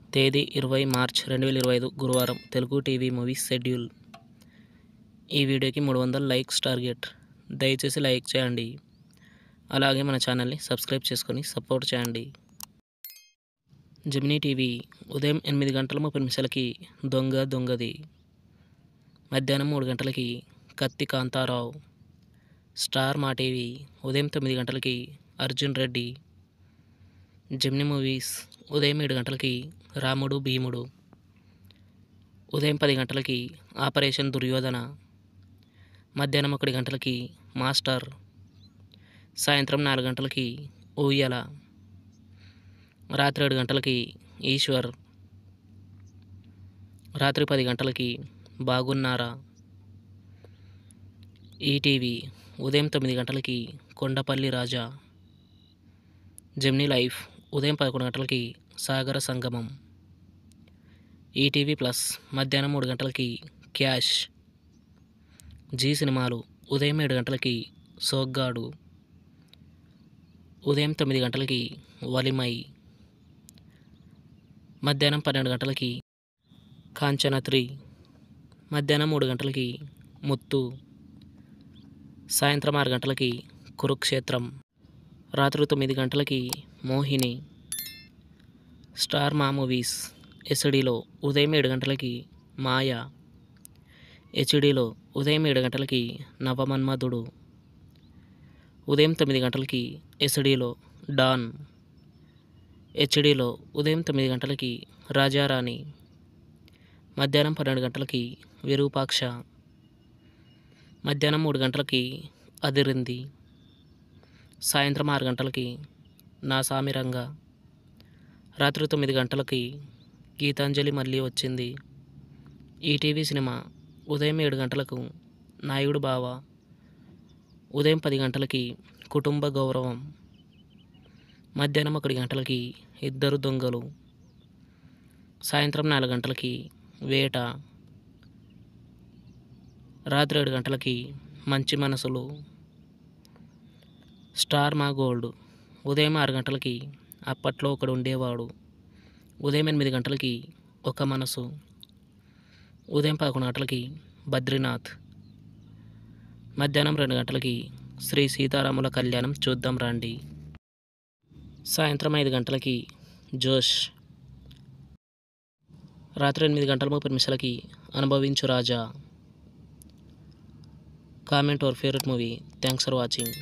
తేదీ 20 మార్చ్ 2025 గురువారం. Telugu TV movies schedule. ఈ వీడియోకి 300 లైక్స్ టార్గెట్. దయచేసి లైక్ చేయండి. అలాగే మన ఛానల్ని సబ్స్క్రైబ్ చేసుకొని సపోర్ట్ చేయండి. జెమినీ టీవీ ఉదయం 8 గంటల 30 నిమిషాలకి దొంగది. మధ్యాహ్నం 3 గంటలకి కత్తి కాంతారావు. స్టార్ మా టీవీ ఉదయం 9 గంటలకి అర్జున్ రెడ్డి. జెమినీ మూవీస్ ఉదయం 7 గంటలకి రాముడు భీముడు. ఉదయం 10 గంటలకి ఆపరేషన్ దుర్యోధన. మధ్యాహ్నం 1 గంటలకి మాస్టర్. సాయంత్రం 4 గంటలకి ఊయల. రాత్రి 7 గంటలకి ఈశ్వర్. రాత్రి 10 గంటలకి బాగున్నారా. ఈటీవీ ఉదయం 9 గంటలకి కొండపల్లి రాజా. జెమినీ లైఫ్ ఉదయం 11 గంటలకి సాగర సంగమం. ఈటీవీ ప్లస్ మధ్యాహ్నం 3 గంటలకి క్యాష్. జీ సినిమాలు ఉదయం 7 గంటలకి సోగ్గాడు. ఉదయం 9 గంటలకి వలిమై. మధ్యాహ్నం 12 గంటలకి కాంచన 3. మధ్యాహ్నం 3 గంటలకి ముత్తు. సాయంత్రం 6 గంటలకి కురుక్షేత్రం. రాత్రి 9 గంటలకి మోహిని. స్టార్ మా మూవీస్ ఎస్డీలో ఉదయం 7 గంటలకి మాయ. హెచ్డీలో ఉదయం 7 గంటలకి నవమన్మధుడు. ఉదయం 9 గంటలకి ఎస్డీలో డాన్. హెచ్డీలో ఉదయం 9 గంటలకి రాజారాణి. మధ్యాహ్నం 12 గంటలకి విరూపాక్ష. మధ్యాహ్నం 3 గంటలకి అదిరింది. సాయంత్రం 6 గంటలకి నా సామిరంగా. రాత్రి 9 గంటలకి గీతాంజలి మళ్ళీ వచ్చింది. ఈటీవీ సినిమా ఉదయం 7 గంటలకు నాయుడు బావ. ఉదయం 10 గంటలకి కుటుంబ గౌరవం. మధ్యాహ్నం 1 గంటలకి ఇద్దరు దొంగలు. సాయంత్రం 4 గంటలకి వేట. రాత్రి 7 గంటలకి మంచి మనసులు. స్టార్ మా గోల్డ్ ఉదయం 6 గంటలకి అప్పట్లో ఒకడు ఉండేవాడు. ఉదయం 8 గంటలకి ఒక మనసు. ఉదయం 11 గంటలకి బద్రీనాథ్. మధ్యాహ్నం 2 గంటలకి శ్రీ సీతారాముల కళ్యాణం చూద్దాం రండి. సాయంత్రం 5 గంటలకి జోష్. రాత్రి 8 గంటల 30 నిమిషాలకి Anubhavinchu Raja. Comment your favourite movie. Thanks for watching.